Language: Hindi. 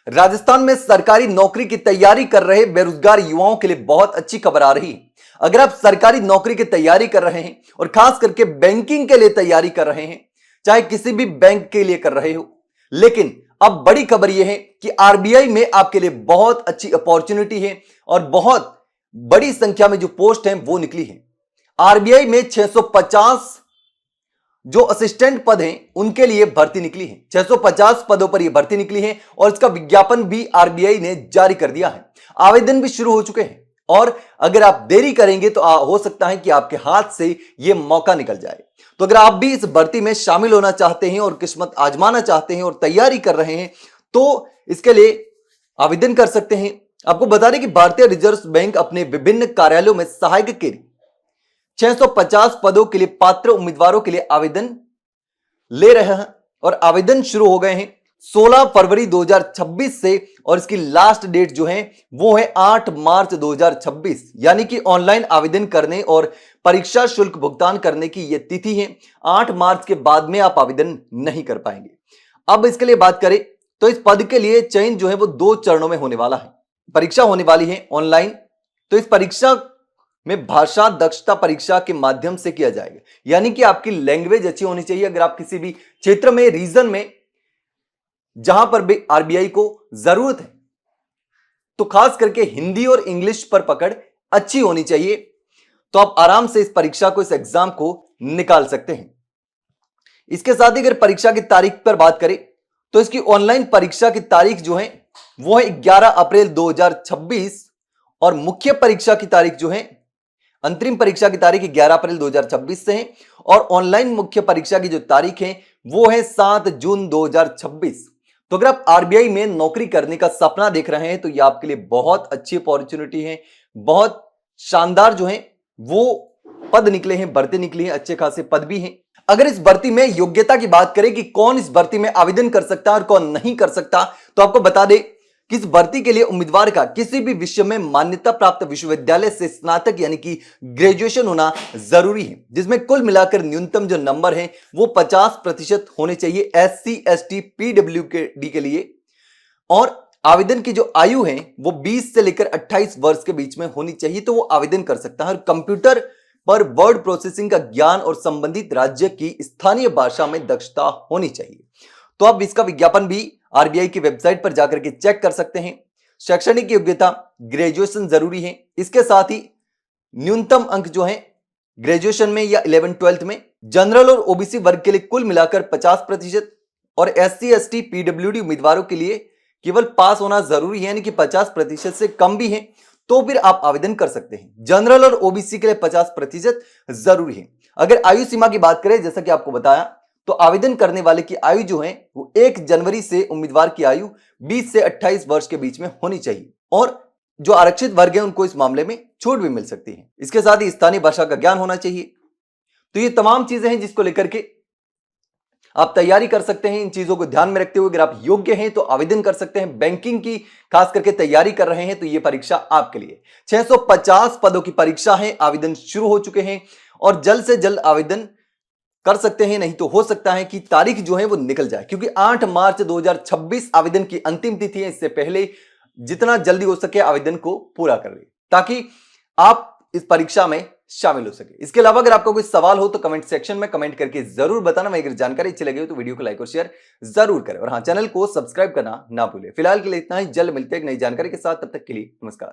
राजस्थान में सरकारी नौकरी की तैयारी कर रहे बेरोजगार युवाओं के लिए बहुत अच्छी खबर आ रही है। अगर आप सरकारी नौकरी की तैयारी कर रहे हैं और खास करके बैंकिंग के लिए तैयारी कर रहे हैं, चाहे किसी भी बैंक के लिए कर रहे हो, लेकिन अब बड़ी खबर यह है कि आरबीआई में आपके लिए बहुत अच्छी अपॉर्चुनिटी है और बहुत बड़ी संख्या में जो पोस्ट हैं वो निकली है। आरबीआई में 650 जो असिस्टेंट पद हैं उनके लिए भर्ती निकली है। 650 पदों पर यह भर्ती निकली है और इसका विज्ञापन भी आरबीआई ने जारी कर दिया है। आवेदन भी शुरू हो चुके हैं और अगर आप देरी करेंगे तो हो सकता है कि आपके हाथ से यह मौका निकल जाए। तो अगर आप भी इस भर्ती में शामिल होना चाहते हैं और किस्मत आजमाना चाहते हैं और तैयारी कर रहे हैं तो इसके लिए आवेदन कर सकते हैं। आपको बता दें कि भारतीय रिजर्व बैंक अपने विभिन्न कार्यालयों में सहायक के 650 पदों के लिए पात्र उम्मीदवारों के लिए आवेदन ले रहे हैं और आवेदन शुरू हो गए हैं 16 फरवरी 2026 से और इसकी लास्ट डेट जो है वो है 8 मार्च 2026, यानी कि ऑनलाइन आवेदन करने और परीक्षा शुल्क भुगतान करने की यह तिथि है। 8 मार्च के बाद में आप आवेदन नहीं कर पाएंगे। अब इसके लिए बात करें तो इस पद के लिए चयन जो है वो 2 चरणों में होने वाला है। परीक्षा होने वाली है ऑनलाइन, तो इस परीक्षा में भाषा दक्षता परीक्षा के माध्यम से किया जाएगा, यानी कि आपकी लैंग्वेज अच्छी होनी चाहिए। अगर आप किसी भी क्षेत्र में रीजन में जहां पर भी आरबीआई को जरूरत है तो खास करके हिंदी और इंग्लिश पर पकड़ अच्छी होनी चाहिए, तो आप आराम से इस परीक्षा को, इस एग्जाम को निकाल सकते हैं। इसके साथ ही अगर परीक्षा की तारीख पर बात करें तो इसकी ऑनलाइन परीक्षा की तारीख जो है वो है 11 अप्रैल 2026 और मुख्य परीक्षा की तारीख जो है, अंतरिम परीक्षा की तारीख 11 अप्रैल 2026 से है और ऑनलाइन मुख्य परीक्षा की जो तारीख है वो है 7 जून 2026। तो अगर आप आरबीआई में नौकरी करने का सपना देख रहे हैं तो ये आपके लिए बहुत अच्छी अपॉर्चुनिटी है। बहुत शानदार जो है वो पद निकले हैं, भर्ती निकली है, अच्छे खासे पद भी हैं। अगर इस भर्ती में योग्यता की बात करें कि कौन इस भर्ती में आवेदन कर सकता है और कौन नहीं कर सकता, तो आपको बता दें कि इस भर्ती के लिए उम्मीदवार का किसी भी विषय में मान्यता प्राप्त विश्वविद्यालय से स्नातक यानी कि ग्रेजुएशन होना जरूरी है, जिसमें कुल मिलाकर न्यूनतम जो नंबर है वो 50% होने चाहिए एससी एसटी पीडब्ल्यूडी के लिए। और आवेदन की जो आयु है वो 20 से लेकर 28 वर्ष के बीच में होनी चाहिए, तो वो आवेदन कर सकता है। और कंप्यूटर पर वर्ड प्रोसेसिंग का ज्ञान और संबंधित राज्य की स्थानीय भाषा में दक्षता होनी चाहिए। तो आप इसका विज्ञापन भी आरबीआई की वेबसाइट पर जाकर के चेक कर सकते हैं। शैक्षणिक योग्यता ग्रेजुएशन जरूरी है, इसके साथ ही न्यूनतम अंक जो है ग्रेजुएशन में या 11th-12th में। जनरल और ओबीसी वर्ग के लिए कुल मिलाकर 50% और एससी एसटी पीडब्ल्यूडी उम्मीदवारों के लिए केवल पास होना जरूरी है, यानी कि 50% से कम भी है तो फिर आप आवेदन कर सकते हैं। जनरल और ओबीसी के लिए 50% जरूरी है। अगर आयु सीमा की बात करें, जैसा कि आपको बताया, तो आवेदन करने वाले की आयु जो है वो 1 जनवरी से उम्मीदवार की आयु 20 से 28 वर्ष के बीच में होनी चाहिए और जो आरक्षित वर्ग है उनको इस मामले में छूट भी मिल सकती है। इसके साथ ही स्थानीय भाषा का ज्ञान होना चाहिए। तो ये तमाम चीजें हैं जिसको लेकर के आप तैयारी कर सकते हैं। इन चीजों को ध्यान में रखते हुए अगर आप योग्य हैं तो आवेदन कर सकते हैं। बैंकिंग की खास करके तैयारी कर रहे हैं तो यह परीक्षा आपके लिए 650 पदों की परीक्षा है। आवेदन शुरू हो चुके हैं और जल्द से जल्द आवेदन कर सकते हैं, नहीं तो हो सकता है कि तारीख जो है वो निकल जाए, क्योंकि 8 मार्च 2026 आवेदन की अंतिम तिथि है। इससे पहले जितना जल्दी हो सके आवेदन को पूरा कर ले ताकि आप इस परीक्षा में शामिल हो सके। इसके अलावा अगर आपका कोई सवाल हो तो कमेंट सेक्शन में कमेंट करके जरूर बताना। वहीं अगर जानकारी अच्छी लगी हो तो वीडियो को लाइक और शेयर जरूर करें और हाँ, चैनल को सब्सक्राइब करना ना भूलें। फिलहाल के लिए इतना ही, जल्द मिलते हैं एक नई जानकारी के साथ। तब तक के लिए नमस्कार।